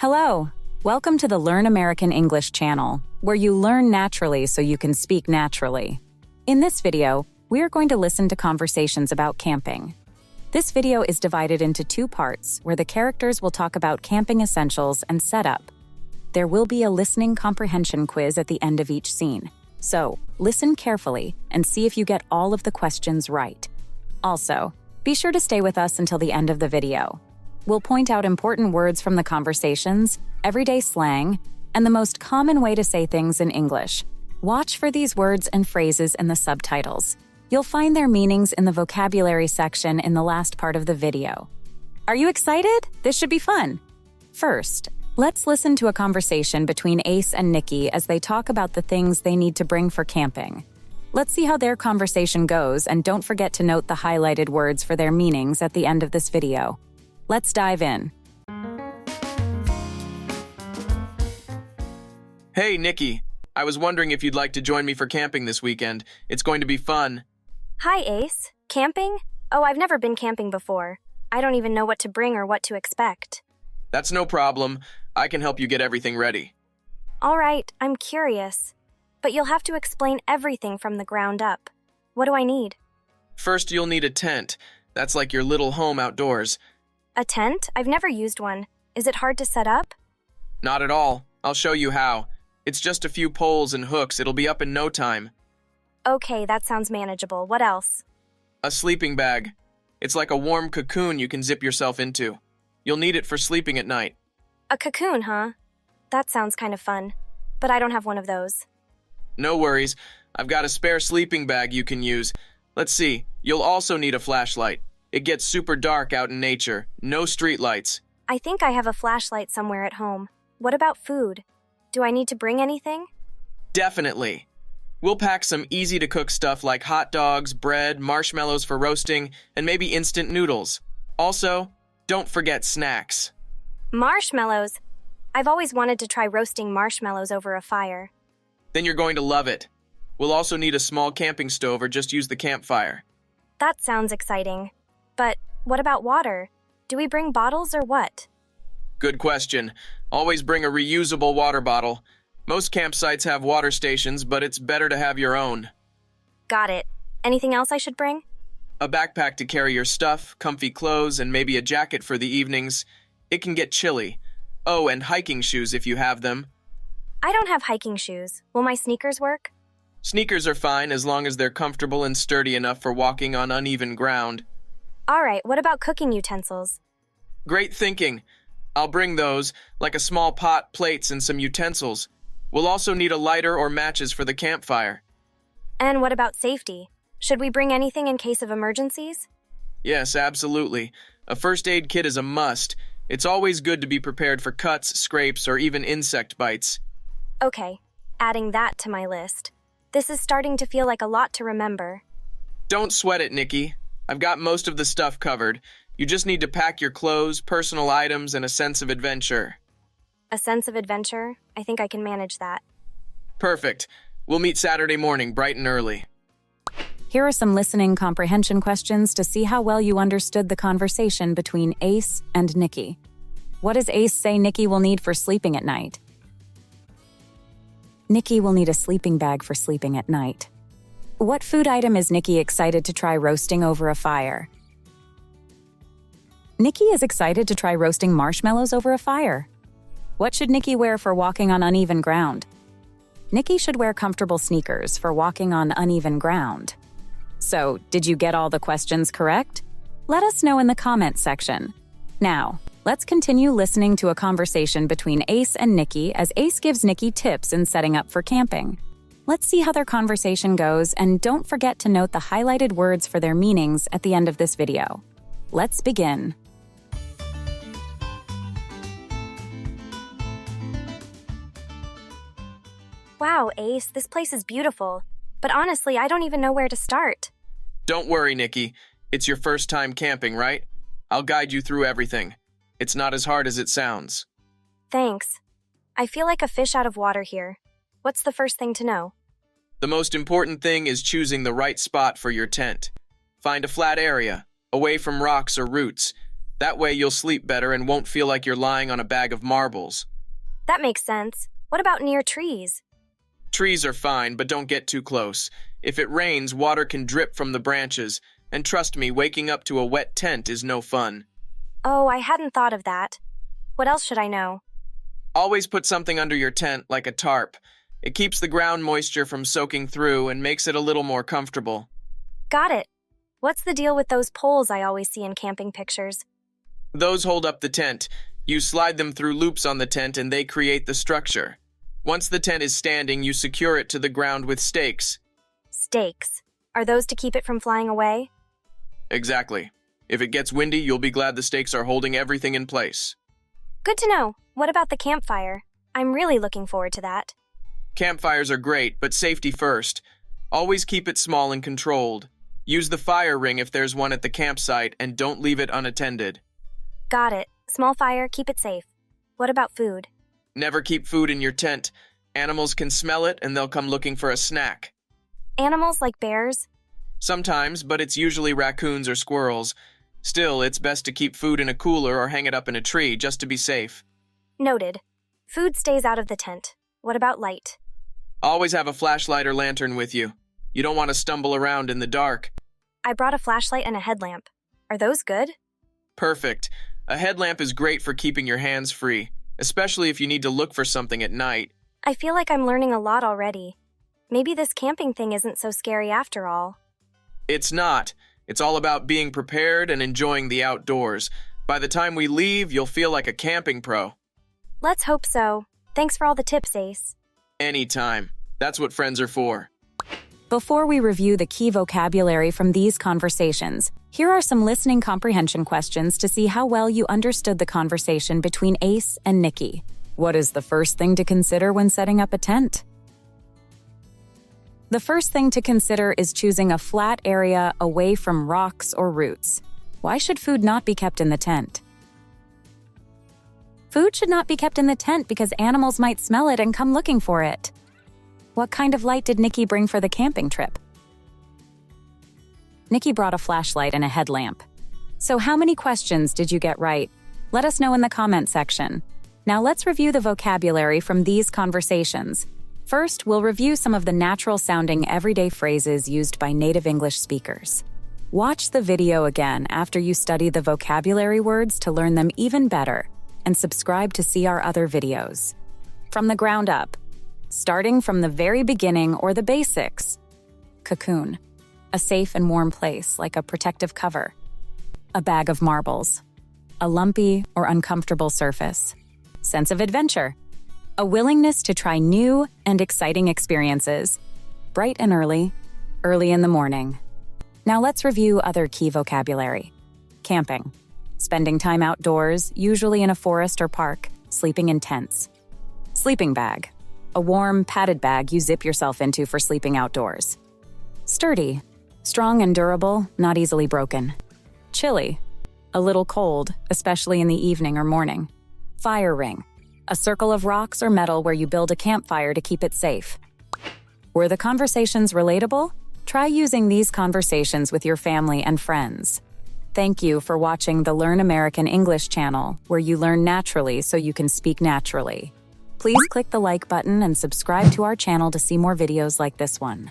Hello! Welcome to the Learn American English channel, where you learn naturally so you can speak naturally. In this video, we are going to listen to conversations about camping. This video is divided into two parts, where the characters will talk about camping essentials and setup. There will be a listening comprehension quiz at the end of each scene. So, listen carefully and see if you get all of the questions right. Also, be sure to stay with us until the end of the video. We'll point out important words from the conversations, everyday slang, and the most common way to say things in English. Watch for these words and phrases in the subtitles. You'll find their meanings in the vocabulary section in the last part of the video. Are you excited? This should be fun. First, let's listen to a conversation between Ace and Nikki as they talk about the things they need to bring for camping. Let's see how their conversation goes, and don't forget to note the highlighted words for their meanings at the end of this video. Let's dive in. Hey, Nikki. I was wondering if you'd like to join me for camping this weekend. It's going to be fun. Hi, Ace. Camping? Oh, I've never been camping before. I don't even know what to bring or what to expect. That's no problem. I can help you get everything ready. All right, I'm curious. But you'll have to explain everything from the ground up. What do I need? First, you'll need a tent. That's like your little home outdoors. A tent? I've never used one. Is it hard to set up? Not at all. I'll show you how. It's just a few poles and hooks. It'll be up in no time. Okay, that sounds manageable. What else? A sleeping bag. It's like a warm cocoon you can zip yourself into. You'll need it for sleeping at night. A cocoon, huh? That sounds kind of fun. But I don't have one of those. No worries. I've got a spare sleeping bag you can use. Let's see. You'll also need a flashlight. It gets super dark out in nature. No street lights. I think I have a flashlight somewhere at home. What about food? Do I need to bring anything? Definitely. We'll pack some easy-to-cook stuff like hot dogs, bread, marshmallows for roasting, and maybe instant noodles. Also, don't forget snacks. Marshmallows! I've always wanted to try roasting marshmallows over a fire. Then you're going to love it. We'll also need a small camping stove or just use the campfire. That sounds exciting. But what about water? Do we bring bottles or what? Good question. Always bring a reusable water bottle. Most campsites have water stations, but it's better to have your own. Got it. Anything else I should bring? A backpack to carry your stuff, comfy clothes, and maybe a jacket for the evenings. It can get chilly. Oh, and hiking shoes if you have them. I don't have hiking shoes. Will my sneakers work? Sneakers are fine as long as they're comfortable and sturdy enough for walking on uneven ground. All right, what about cooking utensils? Great thinking. I'll bring those, like a small pot, plates, and some utensils. We'll also need a lighter or matches for the campfire. And what about safety? Should we bring anything in case of emergencies? Yes, absolutely. A first aid kit is a must. It's always good to be prepared for cuts, scrapes, or even insect bites. Okay, adding that to my list. This is starting to feel like a lot to remember. Don't sweat it, Nikki. I've got most of the stuff covered. You just need to pack your clothes, personal items, and a sense of adventure. A sense of adventure? I think I can manage that. Perfect. We'll meet Saturday morning, bright and early. Here are some listening comprehension questions to see how well you understood the conversation between Ace and Nikki. What does Ace say Nikki will need for sleeping at night? Nikki will need a sleeping bag for sleeping at night. What food item is Nikki excited to try roasting over a fire? Nikki is excited to try roasting marshmallows over a fire. What should Nikki wear for walking on uneven ground? Nikki should wear comfortable sneakers for walking on uneven ground. So, did you get all the questions correct? Let us know in the comment section. Now, let's continue listening to a conversation between Ace and Nikki as Ace gives Nikki tips in setting up for camping. Let's see how their conversation goes, and don't forget to note the highlighted words for their meanings at the end of this video. Let's begin. Wow, Ace, this place is beautiful. But honestly, I don't even know where to start. Don't worry, Nikki. It's your first time camping, right? I'll guide you through everything. It's not as hard as it sounds. Thanks. I feel like a fish out of water here. What's the first thing to know? The most important thing is choosing the right spot for your tent. Find a flat area, away from rocks or roots. That way you'll sleep better and won't feel like you're lying on a bag of marbles. That makes sense. What about near trees? Trees are fine, but don't get too close. If it rains, water can drip from the branches, and trust me, waking up to a wet tent is no fun. Oh, I hadn't thought of that. What else should I know? Always put something under your tent, like a tarp. It keeps the ground moisture from soaking through and makes it a little more comfortable. Got it. What's the deal with those poles I always see in camping pictures? Those hold up the tent. You slide them through loops on the tent and they create the structure. Once the tent is standing, you secure it to the ground with stakes. Stakes. Are those to keep it from flying away? Exactly. If it gets windy, you'll be glad the stakes are holding everything in place. Good to know. What about the campfire? I'm really looking forward to that. Campfires are great, but safety first. Always keep it small and controlled. Use the fire ring if there's one at the campsite, and don't leave it unattended. Got it. Small fire, keep it safe. What about food? Never keep food in your tent. Animals can smell it and they'll come looking for a snack. Animals like bears? Sometimes, but it's usually raccoons or squirrels. Still, it's best to keep food in a cooler or hang it up in a tree just to be safe. Noted. Food stays out of the tent. What about light? Always have a flashlight or lantern with you. You don't want to stumble around in the dark. I brought a flashlight and a headlamp. Are those good? Perfect. A headlamp is great for keeping your hands free, especially if you need to look for something at night. I feel like I'm learning a lot already. Maybe this camping thing isn't so scary after all. It's not. It's all about being prepared and enjoying the outdoors. By the time we leave, you'll feel like a camping pro. Let's hope so. Thanks for all the tips, Ace. Anytime. That's what friends are for. Before we review the key vocabulary from these conversations, here are some listening comprehension questions to see how well you understood the conversation between Ace and Nikki. What is the first thing to consider when setting up a tent? The first thing to consider is choosing a flat area away from rocks or roots. Why should food not be kept in the tent? Food should not be kept in the tent because animals might smell it and come looking for it. What kind of light did Nikki bring for the camping trip? Nikki brought a flashlight and a headlamp. So how many questions did you get right? Let us know in the comment section. Now let's review the vocabulary from these conversations. First, we'll review some of the natural-sounding everyday phrases used by native English speakers. Watch the video again after you study the vocabulary words to learn them even better, and subscribe to see our other videos. From the ground up, starting from the very beginning or the basics. Cocoon, a safe and warm place like a protective cover. A bag of marbles, a lumpy or uncomfortable surface. Sense of adventure, a willingness to try new and exciting experiences. Bright and early in the morning. Now let's review other key vocabulary. Camping, spending time outdoors, usually in a forest or park, sleeping in tents. Sleeping bag, a warm, padded bag you zip yourself into for sleeping outdoors. Sturdy, strong and durable, not easily broken. Chilly, a little cold, especially in the evening or morning. Fire ring, a circle of rocks or metal where you build a campfire to keep it safe. Were the conversations relatable? Try using these conversations with your family and friends. Thank you for watching the Learn American English channel, where you learn naturally so you can speak naturally. Please click the like button and subscribe to our channel to see more videos like this one.